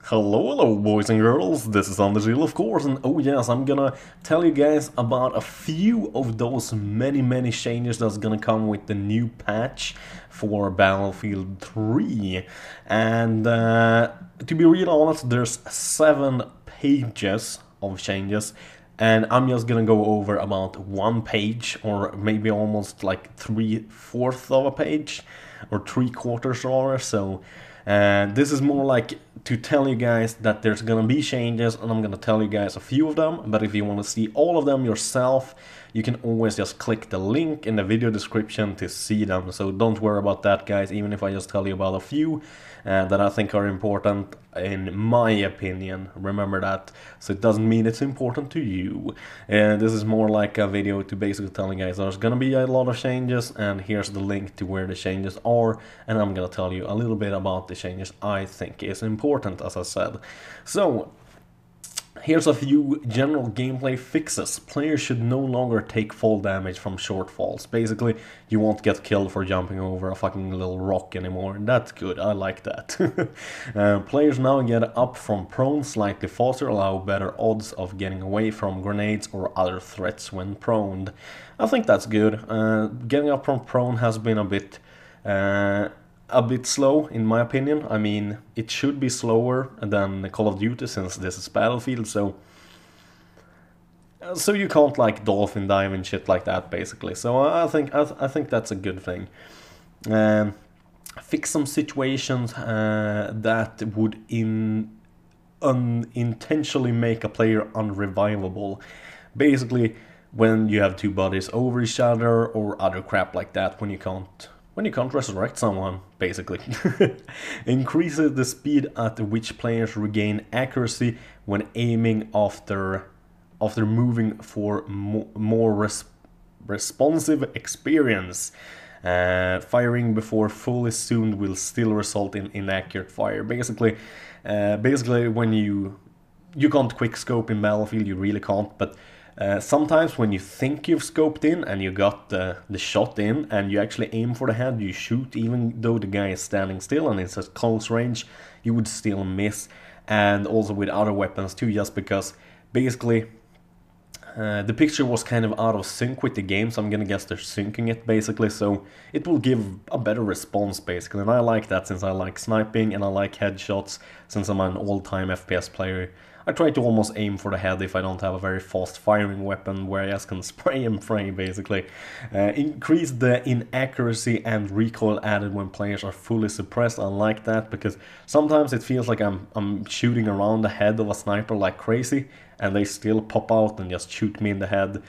Hello, boys and girls, this is ImAnderZEL, of course, and oh yes, I'm gonna tell you guys about a few of those many changes that's gonna come with the new patch for Battlefield 3. And to be real honest, there's 7 pages of changes, and I'm just gonna go over about one page, or maybe almost like 3/4 of a page, or 3/4 rather, so this is more like to tell you guys that there's gonna be changes, and I'm gonna tell you guys a few of them, but if you want to see all of them yourself, you can always just click the link in the video description to see them, so don't worry about that, guys, even if I just tell you about a few that I think are important in my opinion. Remember that, so it doesn't mean it's important to you. This is more like a video to basically tell you guys there's gonna be a lot of changes, and here's the link to where the changes are, and I'm gonna tell you a little bit about the changes I think is important, as I said. So here's a few general gameplay fixes. Players should no longer take fall damage from short falls. Basically, you won't get killed for jumping over a fucking little rock anymore, and that's good, I like that. Players now get up from prone slightly faster, allow better odds of getting away from grenades or other threats when proned. I think that's good. Getting up from prone has been a bit slow, in my opinion. I mean, it should be slower than Call of Duty since this is Battlefield, so you can't like dolphin dive and shit like that, basically. So I think that's a good thing. Fix some situations that would unintentionally make a player unrevivable. Basically, when you have two bodies over each other or other crap like that, when you can't resurrect someone, basically. Increases the speed at which players regain accuracy when aiming after moving for more responsive experience. Firing before fully zoomed will still result in inaccurate fire. Basically, when you can't quick scope in Battlefield, you really can't, but sometimes when you think you've scoped in and you got the shot in and you actually aim for the head, you shoot, even though the guy is standing still and it's at close range, you would still miss. And also with other weapons too, just because basically the picture was kind of out of sync with the game, so I'm gonna guess they're syncing it basically, so it will give a better response basically, and I like that since I like sniping and I like headshots since I'm an all-time FPS player. I try to almost aim for the head if I don't have a very fast firing weapon where I just can spray and pray basically. Increase the inaccuracy and recoil added when players are fully suppressed. I like that because sometimes it feels like I'm shooting around the head of a sniper like crazy and they still pop out and just shoot me in the head.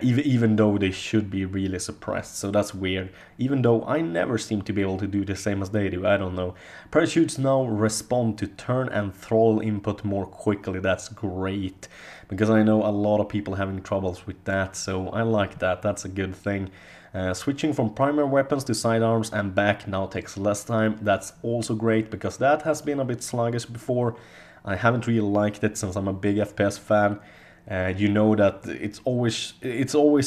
Even though they should be really suppressed, so that's weird. Even though I never seem to be able to do the same as they do, I don't know. Parachutes now respond to turn and throttle input more quickly, that's great. Because I know a lot of people having troubles with that, so I like that, that's a good thing. Switching from primary weapons to sidearms and back now takes less time, that's also great, because that has been a bit sluggish before. I haven't really liked it since I'm a big FPS fan. You know that it's always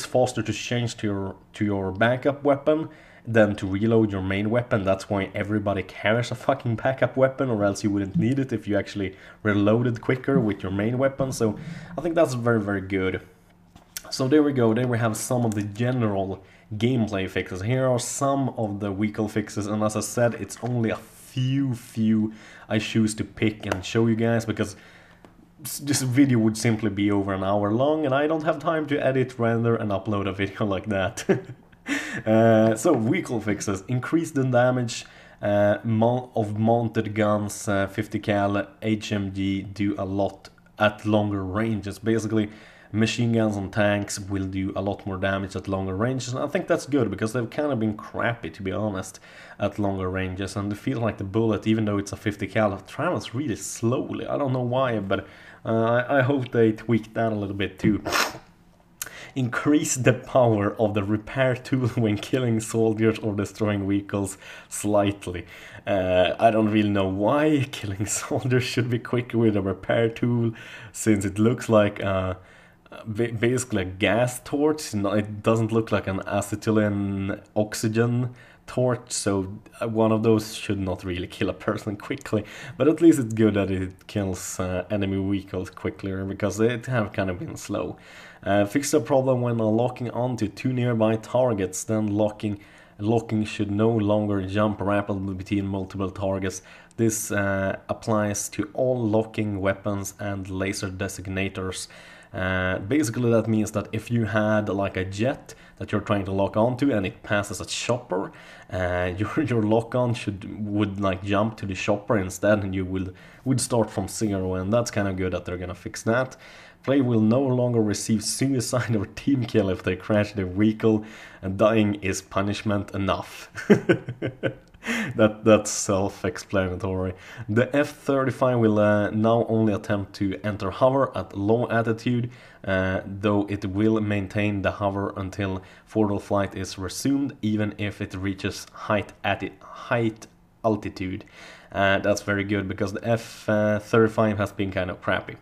faster to change to your backup weapon than to reload your main weapon. That's why everybody carries a fucking backup weapon, or else you wouldn't need it if you actually reloaded quicker with your main weapon. So I think that's very good. So there we go, there we have some of the general gameplay fixes. Here are some of the vehicle fixes, and as I said, it's only a few I choose to pick and show you guys, because this video would simply be over an hour long and I don't have time to edit, render and upload a video like that. So vehicle fixes. Increase the damage of mounted guns. 50 cal HMG do a lot at longer ranges. Basically, machine guns and tanks will do a lot more damage at longer ranges, and I think that's good because they've kind of been crappy, to be honest, at longer ranges, and it feels like the bullet, even though it's a 50 cal, travels really slowly. I don't know why, but I hope they tweaked that a little bit too. Increase the power of the repair tool when killing soldiers or destroying vehicles slightly. I don't really know why killing soldiers should be quicker with a repair tool, since it looks like basically a gas torch. No, it doesn't look like an acetylene oxygen torch, so one of those should not really kill a person quickly, but at least it's good that it kills enemy vehicles quicker, because they have kind of been slow. Fix the problem when locking onto two nearby targets, then locking should no longer jump rapidly between multiple targets. This applies to all locking weapons and laser designators. Basically that means that if you had like a jet that you're trying to lock onto and it passes a chopper, your lock-on would like jump to the chopper instead, and you would start from zero, and that's kind of good that they're gonna fix that. Player will no longer receive suicide or team kill if they crash their vehicle, and dying is punishment enough. That's self-explanatory. The F-35 will now only attempt to enter hover at low altitude, though it will maintain the hover until forward flight is resumed, even if it reaches height altitude. That's very good, because the F-35 has been kind of crappy.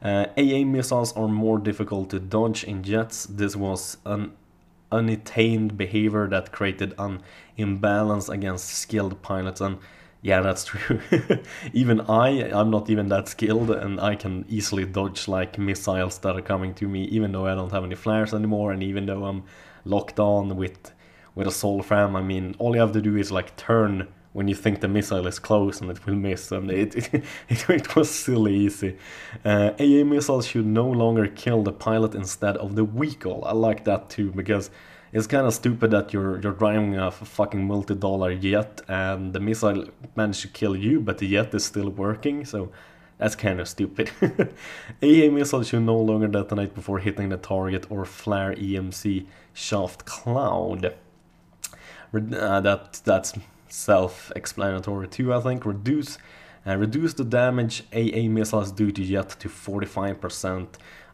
AA missiles are more difficult to dodge in jets. This was an unattained behavior that created an imbalance against skilled pilots, and yeah, that's true. Even I'm not even that skilled, and I can easily dodge like missiles that are coming to me, even though I don't have any flares anymore, and even though I'm locked on with a soul fram. I mean, all you have to do is like turn when you think the missile is close and it will miss, and it was silly easy. AA missiles should no longer kill the pilot instead of the vehicle. I like that too, because it's kind of stupid that you're driving a fucking multi-dollar jet and the missile managed to kill you, but the jet is still working, so that's kind of stupid. AA missiles should no longer detonate before hitting the target or flare EMC shaft cloud. That's self-explanatory too, I think. Reduce the damage AA missiles do to jet to 45%.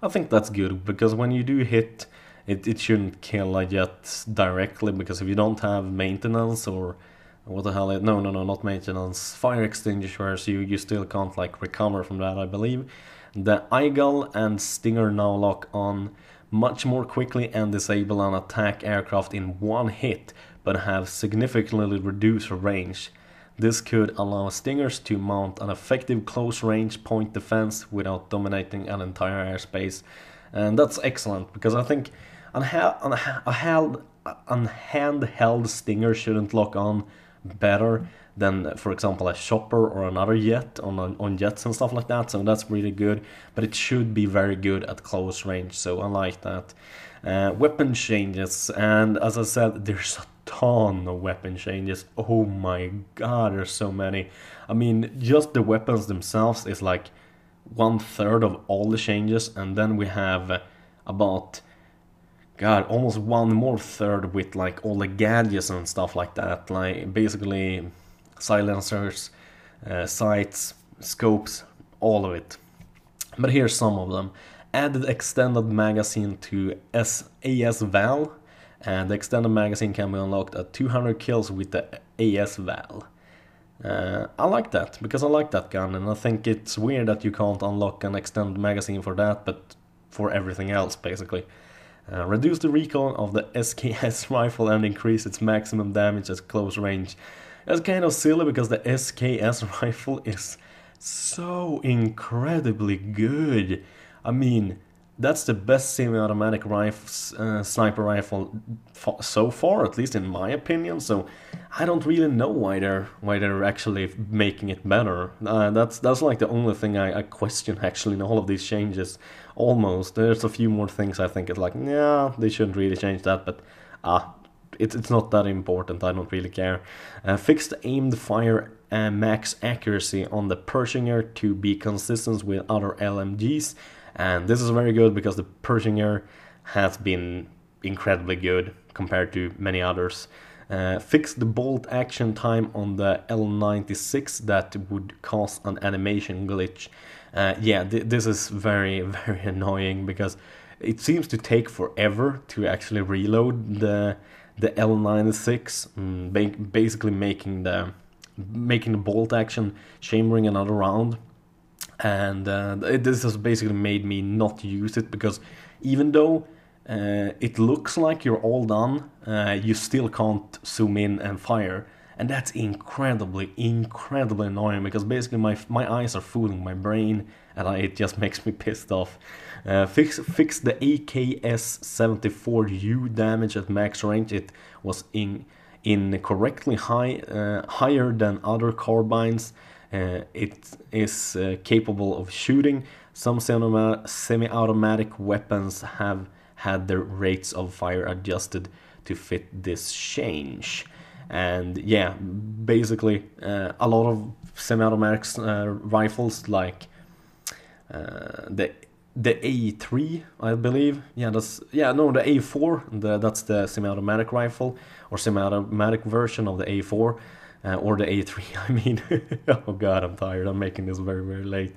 I think that's good, because when you do hit, it shouldn't kill a jet directly, because if you don't have maintenance or what the hell, no, not maintenance, fire extinguishers, you still can't like recover from that, I believe. The Eagle and Stinger now lock on much more quickly and disable an attack aircraft in one hit, but have significantly reduced range. This could allow Stingers to mount an effective close-range point defense without dominating an entire airspace. And that's excellent, because I think a handheld Stinger shouldn't lock on better than, for example, a chopper or another jet on jets and stuff like that. So that's really good, but it should be very good at close range, so I like that. Weapon changes, and as I said, there's a ton of weapon changes. Oh my god, there's so many. I mean, just the weapons themselves is like 1/3 of all the changes, and then we have about, god, almost one more third with like all the gadgets and stuff like that, like basically silencers, sights, scopes, all of it. But here's some of them. Added extended magazine to AS-VAL, and the extended magazine can be unlocked at 200 kills with the AS-VAL. I like that, because I like that gun, and I think it's weird that you can't unlock an extended magazine for that, but for everything else, basically. Reduce the recoil of the SKS rifle and increase its maximum damage at close range. That's kind of silly, because the SKS rifle is so incredibly good. I mean, that's the best semi-automatic sniper rifle so far, at least in my opinion. So I don't really know why they're actually making it better. That's like the only thing I question actually in all of these changes. Almost, there's a few more things I think it's like, yeah, they shouldn't really change that, but it's not that important. I don't really care. Fixed aimed fire max accuracy on the Pershinger to be consistent with other LMGs. And this is very good, because the Pershinger has been incredibly good compared to many others. Fix the bolt action time on the L96 that would cause an animation glitch. This is very, very annoying, because it seems to take forever to actually reload the L96, basically making the bolt action chambering another round. And this has basically made me not use it, because even though it looks like you're all done, you still can't zoom in and fire. And that's incredibly, incredibly annoying because basically my eyes are fooling my brain and it just makes me pissed off. Fix the AKS-74U damage at max range. It was incorrectly higher than other carbines. It is capable of shooting. Some semi-automatic weapons have had their rates of fire adjusted to fit this change. And yeah, basically a lot of semi-automatic rifles like the A3, I believe. The A4. That's the semi-automatic rifle or semi-automatic version of the A4. Or the A3, I mean. Oh god, I'm tired. I'm making this very, very late.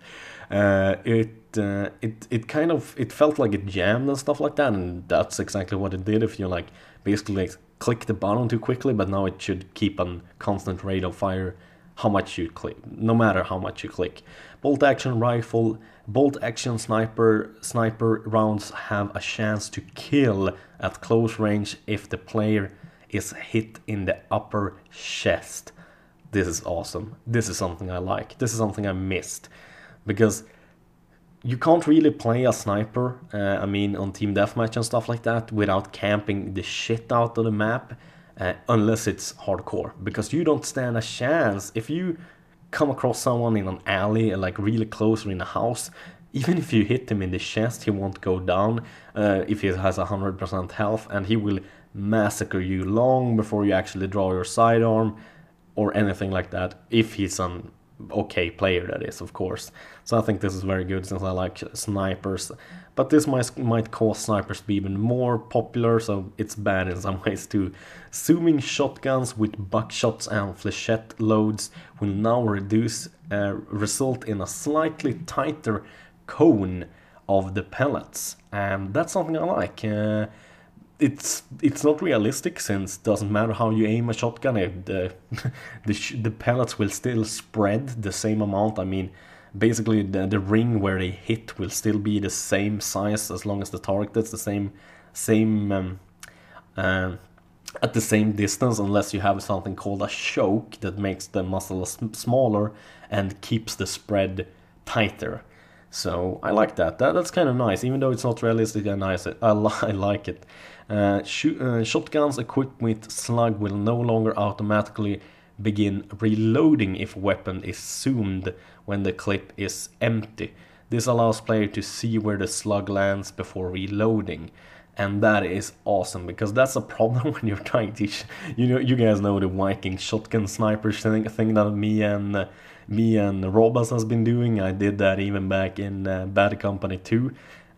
It kind of felt like it jammed and stuff like that, and that's exactly what it did. If you like basically like click the button too quickly, but now it should keep a constant rate of fire how much you click, no matter how much you click. Bolt action rifle, bolt action sniper rounds have a chance to kill at close range if the player is hit in the upper chest. This is awesome. This is something I like. This is something I missed. Because you can't really play a sniper, on team deathmatch and stuff like that, without camping the shit out of the map, unless it's hardcore. Because you don't stand a chance. If you come across someone in an alley, like really close or in a house, even if you hit him in the chest, he won't go down if he has 100% health, and he will massacre you long before you actually draw your sidearm or anything like that, if he's an okay player, that is, of course. So I think this is very good since I like snipers, but this might cause snipers to be even more popular, so it's bad in some ways too. Zooming shotguns with buckshots and flechette loads will now result in a slightly tighter cone of the pellets, and that's something I like. It's not realistic, since it doesn't matter how you aim a shotgun, the pellets will still spread the same amount. I mean, basically the ring where they hit will still be the same size as long as the target is the same at the same distance, unless you have something called a choke that makes the muzzle smaller and keeps the spread tighter. So I like that. That's kind of nice, even though it's not realistic and nice. I like it. Shotguns equipped with slug will no longer automatically begin reloading if weapon is zoomed when the clip is empty. This allows player to see where the slug lands before reloading. And that is awesome, because that's a problem when you're trying to, you guys know the Viking shotgun sniper thing that me and Robas has been doing. I did that even back in Bad Company 2.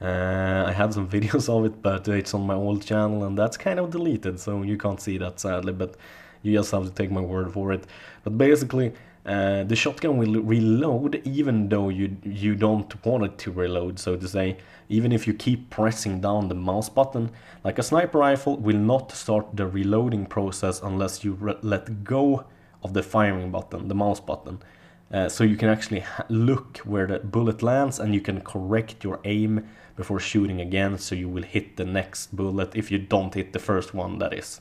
I have some videos of it, but it's on my old channel, and that's kind of deleted, so you can't see that, sadly, but you just have to take my word for it. But basically, the shotgun will reload even though you don't want it to reload, so to say. Even if you keep pressing down the mouse button, like a sniper rifle will not start the reloading process unless you let go of the firing button, the mouse button. So you can actually look where the bullet lands, and you can correct your aim before shooting again, so you will hit the next bullet if you don't hit the first one, that is.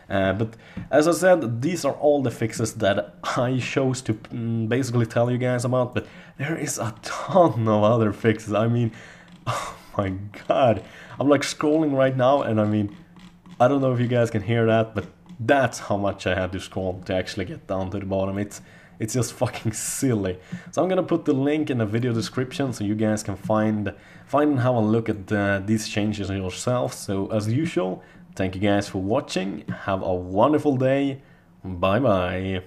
But as I said, these are all the fixes that I chose to basically tell you guys about, but there is a ton of other fixes. I mean, oh my god, I'm like scrolling right now, and I mean, I don't know if you guys can hear that, but that's how much I had to scroll to actually get down to the bottom. It's just fucking silly. So I'm gonna put the link in the video description so you guys can find and have a look at these changes yourself. So as usual, thank you guys for watching. Have a wonderful day. Bye bye.